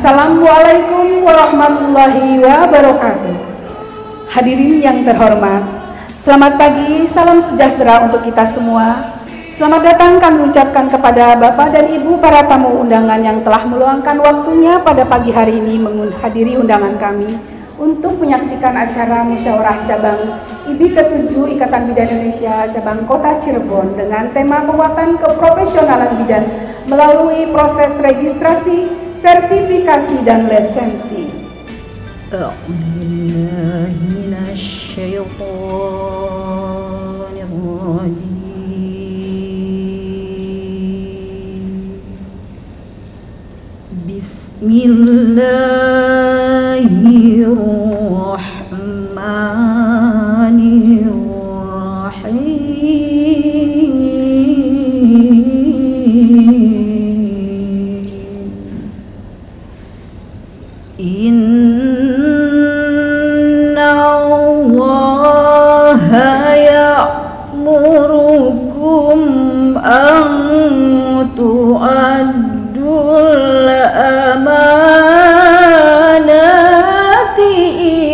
Assalamualaikum warahmatullahi wabarakatuh. Hadirin yang terhormat, selamat pagi, salam sejahtera untuk kita semua. Selamat datang kami ucapkan kepada Bapak dan Ibu para tamu undangan yang telah meluangkan waktunya pada pagi hari ini menghadiri undangan kami untuk menyaksikan acara musyawarah cabang IBI ke-7 Ikatan Bidan Indonesia cabang Kota Cirebon dengan tema penguatan keprofesionalan bidan melalui proses registrasi, sertifikasi dan lisensi. Inna Allaha ya'murukum an tu'addul amanati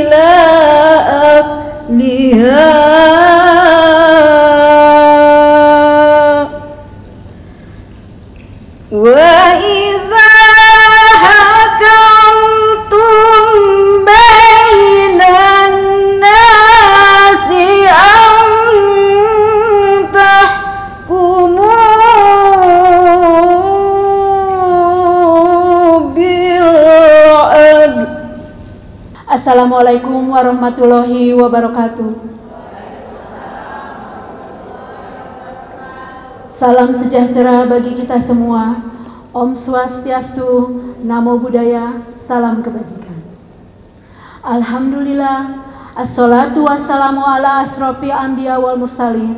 ila ahliha wa iza hakamtum bainan nasi an tahkumu bil adl. Assalamualaikum warahmatullahi wabarakatuh. Salam sejahtera bagi kita semua. Om Swastiastu, Namo Buddhaya, salam kebajikan. Alhamdulillah, assalatu wassalamu ala asrofi anbiya wal mursalin,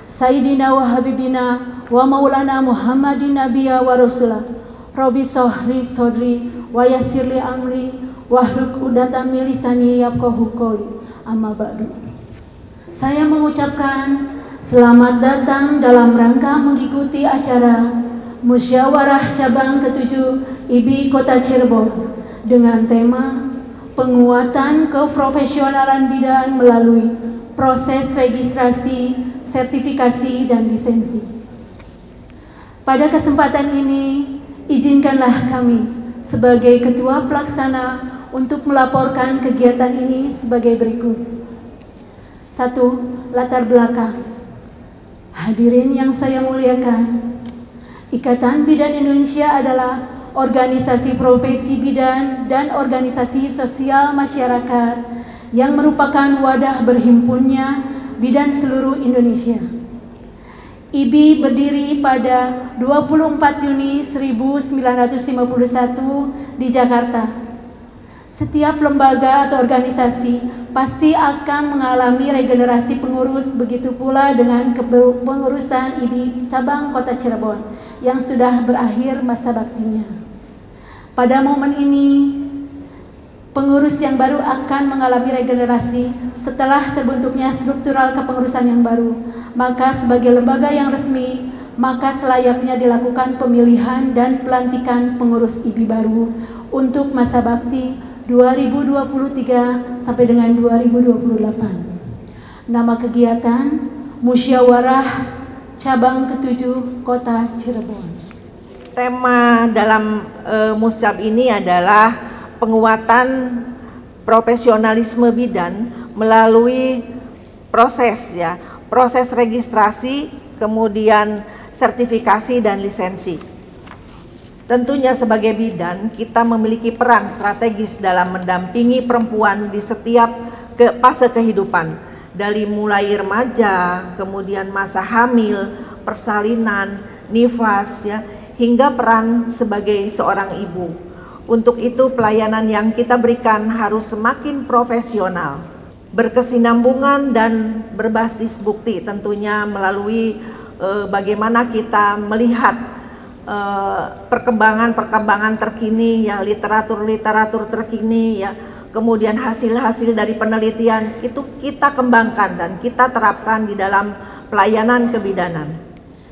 Sayyidina wa habibina wa maulana Muhammadin nabiyya wa rasulah. Robi sohri sodri wa yassirli amri wahlul uqdatam min lisani yafqahu qawli. Amma ba'du. Saya mengucapkan selamat datang dalam rangka mengikuti acara Musyawarah Cabang ke-7 IBI Kota Cirebon dengan tema penguatan keprofesionalan bidan melalui proses registrasi, sertifikasi, dan lisensi. Pada kesempatan ini, izinkanlah kami sebagai Ketua Pelaksana untuk melaporkan kegiatan ini sebagai berikut. 1. Latar belakang. Hadirin yang saya muliakan, Ikatan Bidan Indonesia adalah organisasi profesi bidan dan organisasi sosial masyarakat yang merupakan wadah berhimpunnya bidan seluruh Indonesia. IBI berdiri pada 24 Juni 1951 di Jakarta. Setiap lembaga atau organisasi pasti akan mengalami regenerasi pengurus, begitu pula dengan kepengurusan IBI cabang Kota Cirebon yang sudah berakhir masa baktinya. Pada momen ini, pengurus yang baru akan mengalami regenerasi setelah terbentuknya struktural kepengurusan yang baru. Maka sebagai lembaga yang resmi, maka selayaknya dilakukan pemilihan dan pelantikan pengurus IBI baru untuk masa bakti 2023 sampai dengan 2028. Nama kegiatan Musyawarah Cabang ke-7 Kota Cirebon. Tema dalam musyab ini adalah penguatan profesionalisme bidan melalui proses registrasi, kemudian sertifikasi dan lisensi. Tentunya sebagai bidan kita memiliki peran strategis dalam mendampingi perempuan di setiap fase kehidupan, dari mulai remaja, kemudian masa hamil, persalinan, nifas, hingga peran sebagai seorang ibu. Untuk itu pelayanan yang kita berikan harus semakin profesional, berkesinambungan dan berbasis bukti, tentunya melalui bagaimana kita melihat perkembangan terkini, literatur terkini, kemudian hasil-hasil dari penelitian itu kita kembangkan dan kita terapkan di dalam pelayanan kebidanan.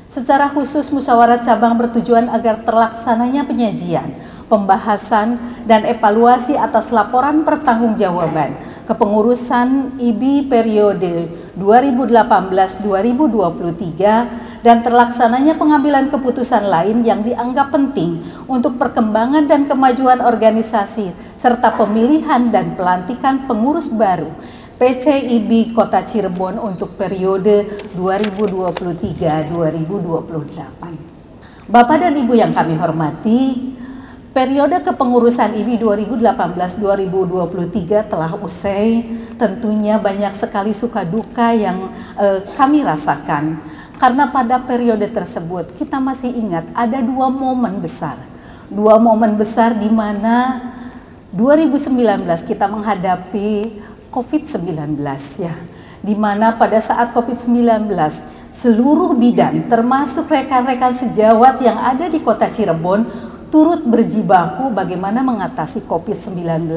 Secara khusus musyawarah cabang bertujuan agar terlaksananya penyajian, pembahasan dan evaluasi atas laporan pertanggungjawaban kepengurusan IBI periode 2018-2023 dan terlaksananya pengambilan keputusan lain yang dianggap penting untuk perkembangan dan kemajuan organisasi serta pemilihan dan pelantikan pengurus baru PC IBI Kota Cirebon untuk periode 2023-2028. Bapak dan Ibu yang kami hormati, periode kepengurusan IBI 2018-2023 telah usai. Tentunya banyak sekali suka duka yang kami rasakan. Karena pada periode tersebut kita masih ingat ada dua momen besar. Dua momen besar di mana 2019 kita menghadapi COVID-19 ya. Di mana pada saat COVID-19 seluruh bidan termasuk rekan-rekan sejawat yang ada di Kota Cirebon turut berjibaku bagaimana mengatasi COVID-19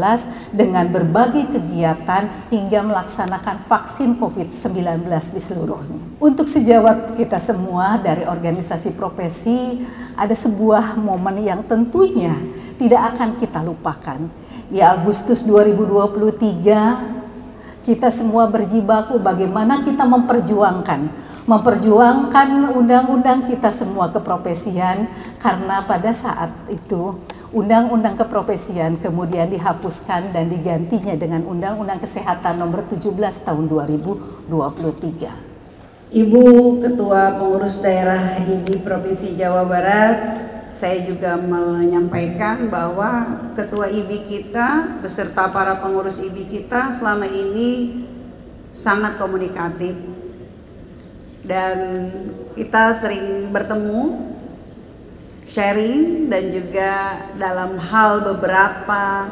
dengan berbagai kegiatan hingga melaksanakan vaksin COVID-19 di seluruhnya. Untuk sejawat kita semua dari organisasi profesi, ada sebuah momen yang tentunya tidak akan kita lupakan. Di Agustus 2023, kita semua berjibaku bagaimana kita memperjuangkan undang-undang kita semua keprofesian, karena pada saat itu undang-undang keprofesian kemudian dihapuskan dan digantinya dengan undang-undang kesehatan nomor 17 tahun 2023. Ibu Ketua Pengurus Daerah IBI Provinsi Jawa Barat, saya juga menyampaikan bahwa Ketua IBI kita beserta para pengurus IBI kita selama ini sangat komunikatif. Dan kita sering bertemu, sharing, dan juga dalam hal beberapa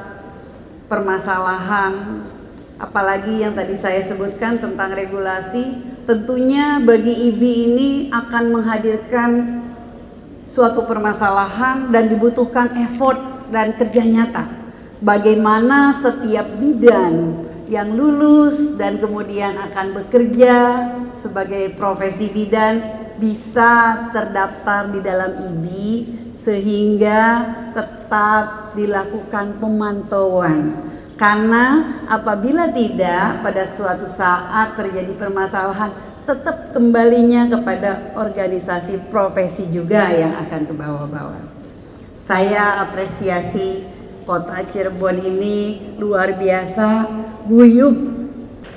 permasalahan, apalagi yang tadi saya sebutkan tentang regulasi, tentunya bagi IBI ini akan menghadirkan suatu permasalahan dan dibutuhkan effort dan kerja nyata. Bagaimana setiap bidan yang lulus dan kemudian akan bekerja sebagai profesi bidan bisa terdaftar di dalam IBI sehingga tetap dilakukan pemantauan. Karena apabila tidak, pada suatu saat terjadi permasalahan, tetap kembalinya kepada organisasi profesi juga yang akan ke bawah-bawah. Saya apresiasi Kota Cirebon ini luar biasa guyup.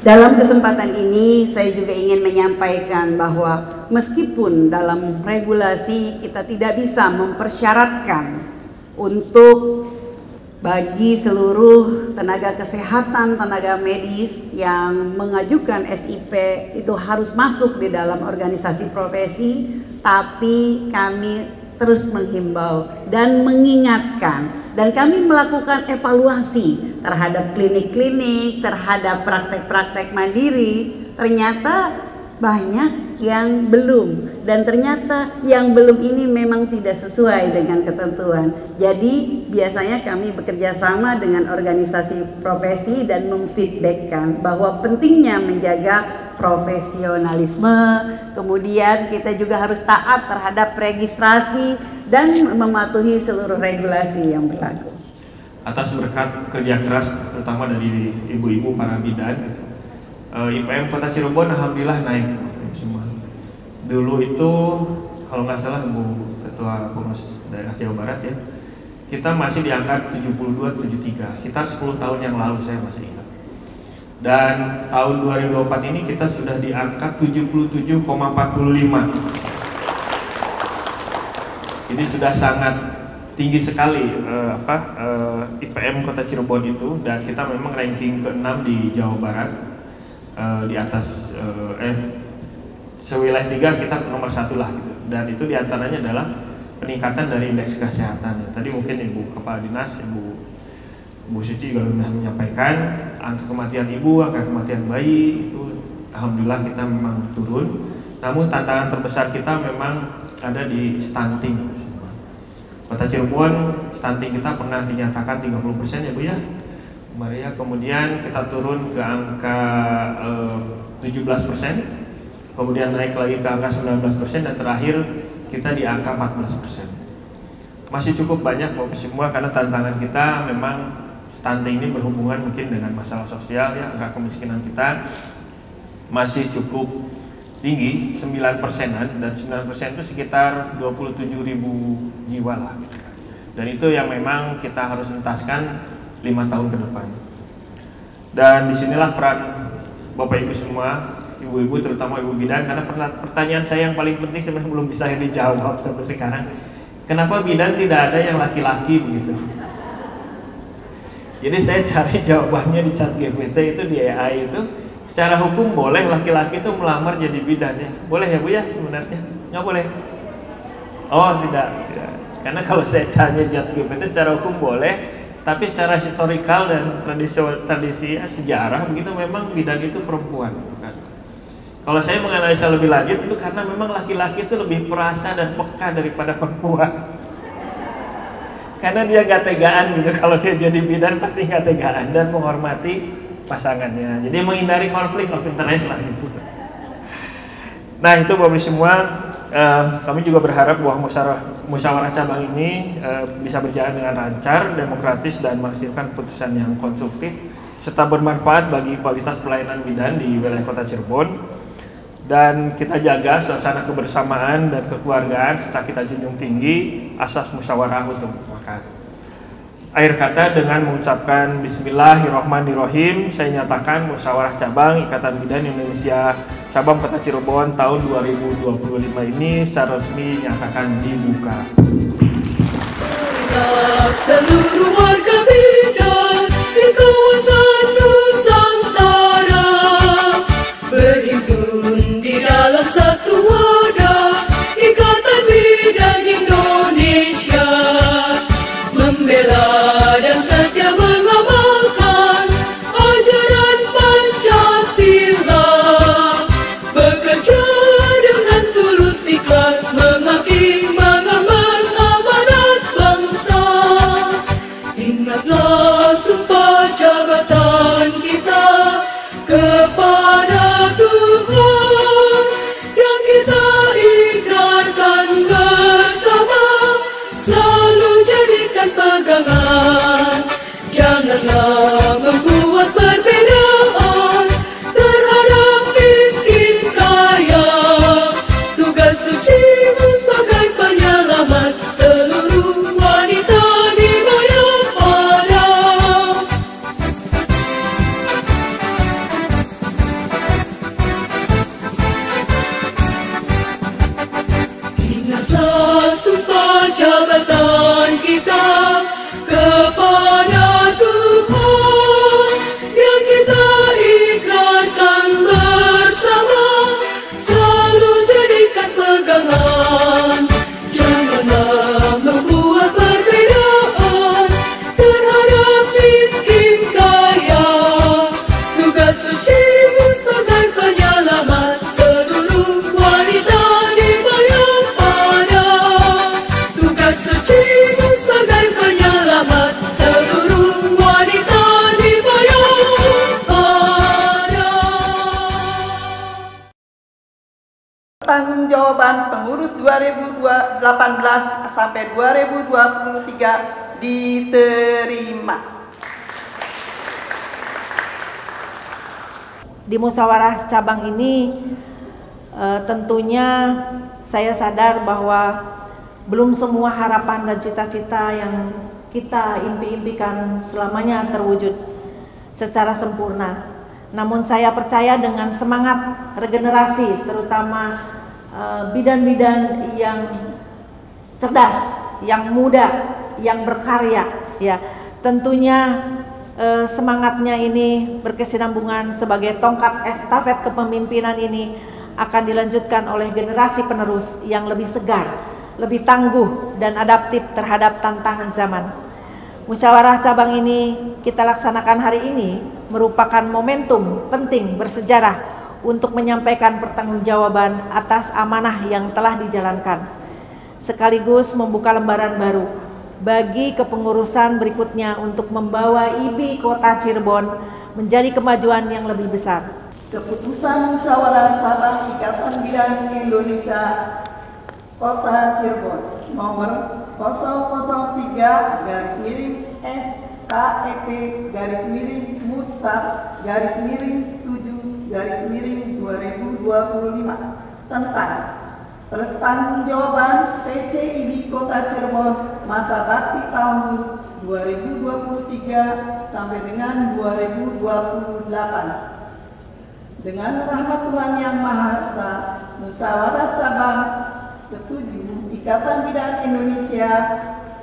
Dalam kesempatan ini saya juga ingin menyampaikan bahwa meskipun dalam regulasi kita tidak bisa mempersyaratkan untuk bagi seluruh tenaga kesehatan, tenaga medis yang mengajukan SIP itu harus masuk di dalam organisasi profesi, tapi kami terus menghimbau dan mengingatkan, dan kami melakukan evaluasi terhadap klinik-klinik, terhadap praktek-praktek mandiri. Ternyata banyak yang belum, dan ternyata yang belum ini memang tidak sesuai dengan ketentuan. Jadi biasanya kami bekerja sama dengan organisasi profesi dan memfeedbackkan bahwa pentingnya menjaga profesionalisme, kemudian kita juga harus taat terhadap registrasi dan mematuhi seluruh regulasi yang berlaku. Atas berkat kerja keras terutama dari ibu-ibu para bidan, IPM Kota Cirebon alhamdulillah naik semua. Dulu itu kalau nggak salah Bu Ketua Pengurus Daerah Jawa Barat ya, kita masih di angka 72-73, sekitar 10 tahun yang lalu saya masih ingat. Dan tahun 2024 ini kita sudah di angka 77,45. Jadi sudah sangat tinggi sekali IPM Kota Cirebon itu, dan kita memang ranking ke-6 di Jawa Barat, di atas sewilayah 3 kita nomor 1 lah gitu. Dan itu diantaranya adalah peningkatan dari indeks kesehatan. Tadi mungkin Ibu Kepala Dinas, Bu Suci juga sudah menyampaikan angka kematian ibu, angka kematian bayi itu alhamdulillah kita memang turun. Namun tantangan terbesar kita memang ada di stunting. Kota Cirebon stunting kita pernah dinyatakan 30% ya Bu ya, Maria. Kemudian kita turun ke angka 17%, kemudian naik lagi ke angka 19%, dan terakhir kita di angka 14%. masih cukup banyak Bapak semua, karena tantangan kita memang stunting ini berhubungan mungkin dengan masalah sosial ya. Angka kemiskinan kita masih cukup tinggi, 9%-an, dan 9% itu sekitar 27.000 jiwa lah gitu. Dan itu yang memang kita harus entaskan 5 tahun ke depan. Dan disinilah peran Bapak Ibu semua, ibu-ibu terutama ibu bidan, karena pertanyaan saya yang paling penting sebenarnya belum bisa dijawab sampai sekarang. Kenapa bidan tidak ada yang laki-laki begitu? Jadi saya cari jawabannya di ChatGPT itu, di AI itu. Secara hukum boleh laki-laki itu melamar jadi bidan ya? Boleh ya Bu ya sebenarnya? Nggak boleh? Oh tidak. Karena kalau saya tanya ChatGPT secara hukum boleh, tapi secara historikal dan tradisi ya, sejarah begitu memang bidan itu perempuan gitu kan. Kalau saya menganalisa lebih lanjut itu karena memang laki-laki itu lebih perasa dan peka daripada perempuan. Karena dia gak tegaan gitu, kalau dia jadi bidan pasti gak tegaan dan menghormati pasangannya. Jadi menghindari konflik of interest lah gitu. Nah itu Bapak semua, kami juga berharap bahwa musyawarah cabang ini bisa berjalan dengan lancar, demokratis, dan menghasilkan keputusan yang konstruktif serta bermanfaat bagi kualitas pelayanan bidan di wilayah Kota Cirebon. Dan kita jaga suasana kebersamaan dan kekeluargaan serta kita junjung tinggi asas musyawarah untuk mufakat. Akhir kata dengan mengucapkan Bismillahirrahmanirrahim, saya nyatakan musyawarah cabang Ikatan Bidan Indonesia cabang Kota Cirebon tahun 2025 ini secara resmi nyatakan dibuka. Seluruh warga bidan di kawasan Nusantara berhimpun di dalam satu wadah Ikatan Bidan Indonesia, membela dan setia mengamalkan ajaran Pancasila, bekerja dengan tulus ikhlas mengabdi mengemban amanat bangsa. Ingatlah sumpah jabatan kita kepada Tuhan yang kita ikrarkan bersama, selalu jadikan pegangan. Janganlah membuat perbedaan terhadap miskin kaya. Tugas sucimu sebagai penyelamat seluruh wanita di Mayapada. Ingatlah sumpah jabatan kita kepada Tuhan yang kita ikrarkan bersama, selalu jadikan pegangan. Janganlah membuat perbedaan terhadap miskin kaya. Tugas sucimu sebagai penyelamat seluruh wanita di Mayapada. Tugas sucimu sebagai penyelamat seluruh wanita di Mayapada. Pertanggungjawaban pengurus 2018 sampai 2023 diterima. Di musyawarah cabang ini tentunya saya sadar bahwa belum semua harapan dan cita-cita yang kita impi-impikan selamanya terwujud secara sempurna. Namun saya percaya dengan semangat regenerasi, terutama bidan-bidan yang cerdas, yang muda, yang berkarya, ya tentunya semangatnya ini berkesinambungan sebagai tongkat estafet kepemimpinan ini akan dilanjutkan oleh generasi penerus yang lebih segar, lebih tangguh dan adaptif terhadap tantangan zaman. Musyawarah cabang ini kita laksanakan hari ini merupakan momentum penting bersejarah untuk menyampaikan pertanggungjawaban atas amanah yang telah dijalankan, sekaligus membuka lembaran baru bagi kepengurusan berikutnya untuk membawa IBI Kota Cirebon menjadi kemajuan yang lebih besar. Keputusan musyawarah cabang Ikatan Bidan Indonesia Kota Cirebon nomor 010-3-Mustab-7-2025 tentang pertanggungjawaban PCIB Kota Cirebon masa bakti tahun 2023 sampai dengan 2028. Dengan rahmat Tuhan Yang Maha Esa, Musyawarah Cabang ke-7 Ikatan Bidan Indonesia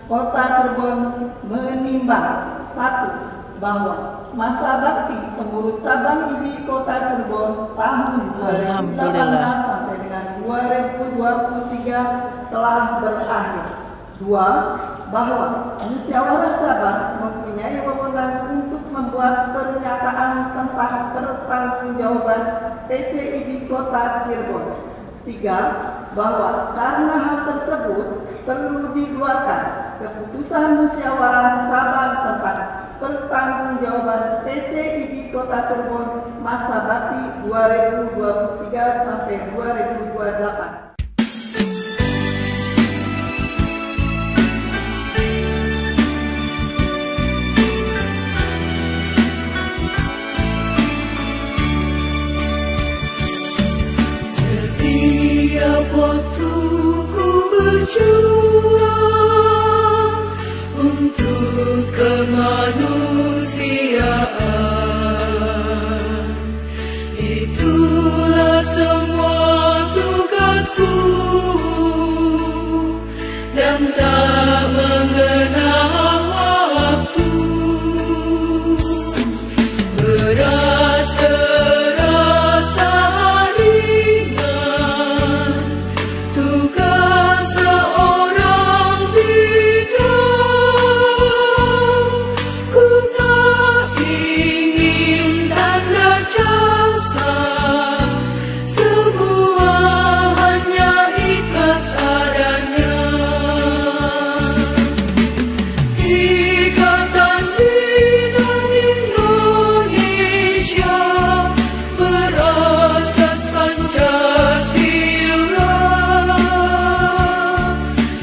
Kota Cirebon menimbang 1. Bahwa masa bakti pengurus cabang IBI Kota Cirebon tahun 2018 sampai dengan 2023 telah berakhir. 2. Bahwa musyawarah cabang mempunyai wewenang untuk membuat pernyataan tentang pertanggungjawaban PCIB Kota Cirebon. 3. Bahwa karena hal tersebut perlu dikeluarkan keputusan musyawarah cabang tentang pertanggungjawaban PCIB Kota Cirebon masa bakti 2023 sampai 2028. Setiap waktu ku berjuang untuk kemanusiaan, itulah semua tugasku dan tak mengenal waktu. Berat serasa ringan tugas seorang bidan. Ku tak ingin tanda jasa, semua hanya ikhlas adanya. Ikatan Bidan Indonesia berasas Pancasila,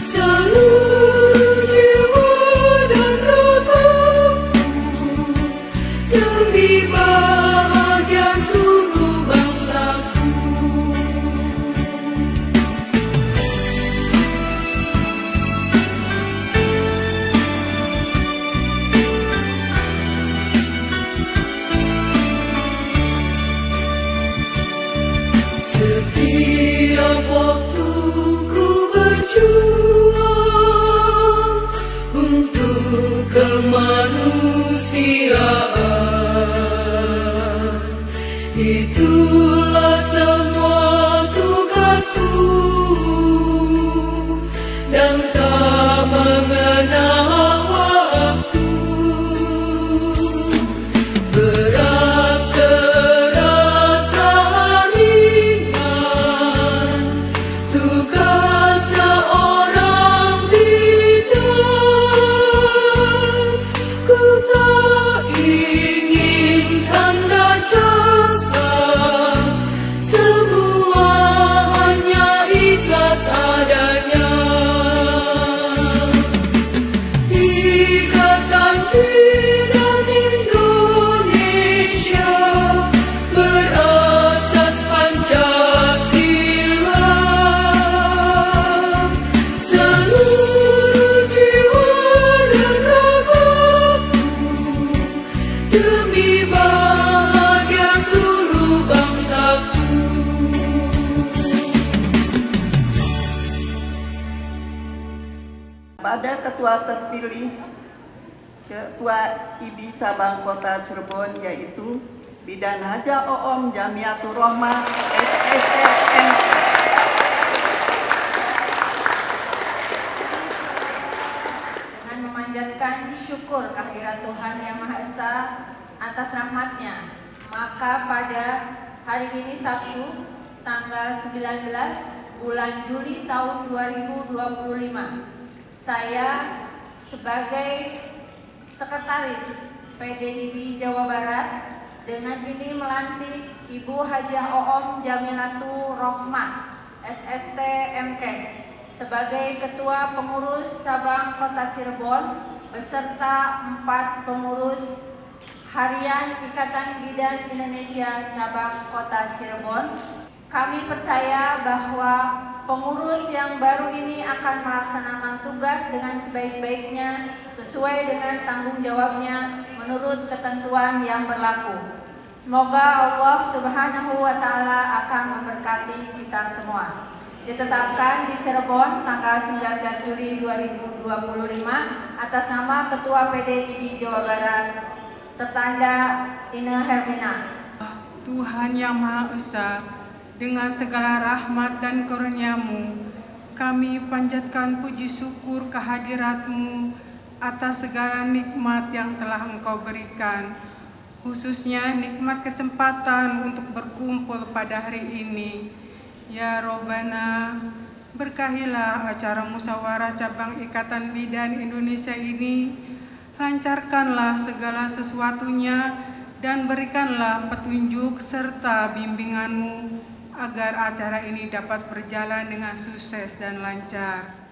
seluruh jiwa dan ragaku demi bahagia seluruh bangsaku. Setiap waktu ku berjuang untuk kemanusiaan, itulah semua tugasku dan tak mengenal waktu. Berat serasa ringan tugas seorang bidan. Ku tak ingin tanda jasa, semua hanya ikhlas adanya. Ikatan Bidan Indonesia berasas Pancasila, seluruh jiwa dan ragaku demi bahagia seluruh bangsaku. Pada Ketua terpilih Ketua IBI Cabang Kota Cirebon yaitu Bidan Haja Oom Jamiatur Rohmah SSTM. Dengan memanjatkan syukur kehadirat Tuhan Yang Maha Esa atas rahmatnya, maka pada hari ini Sabtu tanggal 19 bulan Juli tahun 2025, saya sebagai Sekretaris PDIBI Jawa Barat dengan ini melantik Ibu Hajah Oom Jamilatur Rohmah SST MKes sebagai Ketua Pengurus Cabang Kota Cirebon beserta 4 pengurus Harian Ikatan Bidan Indonesia Cabang Kota Cirebon. Kami percaya bahwa pengurus yang baru ini akan melaksanakan tugas dengan sebaik-baiknya sesuai dengan tanggung jawabnya menurut ketentuan yang berlaku. Semoga Allah Subhanahu wa Ta'ala akan memberkati kita semua. Ditetapkan di Cirebon tanggal 19 Juli 2025 atas nama Ketua PDIB Jawa Barat tertanda Ine Hermina. Tuhan yang Maha Esa, dengan segala rahmat dan karunia-Mu, kami panjatkan puji syukur kehadirat-Mu atas segala nikmat yang telah Engkau berikan, khususnya nikmat kesempatan untuk berkumpul pada hari ini. Ya Robbana, berkahilah acara musyawarah cabang Ikatan Bidan Indonesia ini, lancarkanlah segala sesuatunya dan berikanlah petunjuk serta bimbingan-Mu agar acara ini dapat berjalan dengan sukses dan lancar.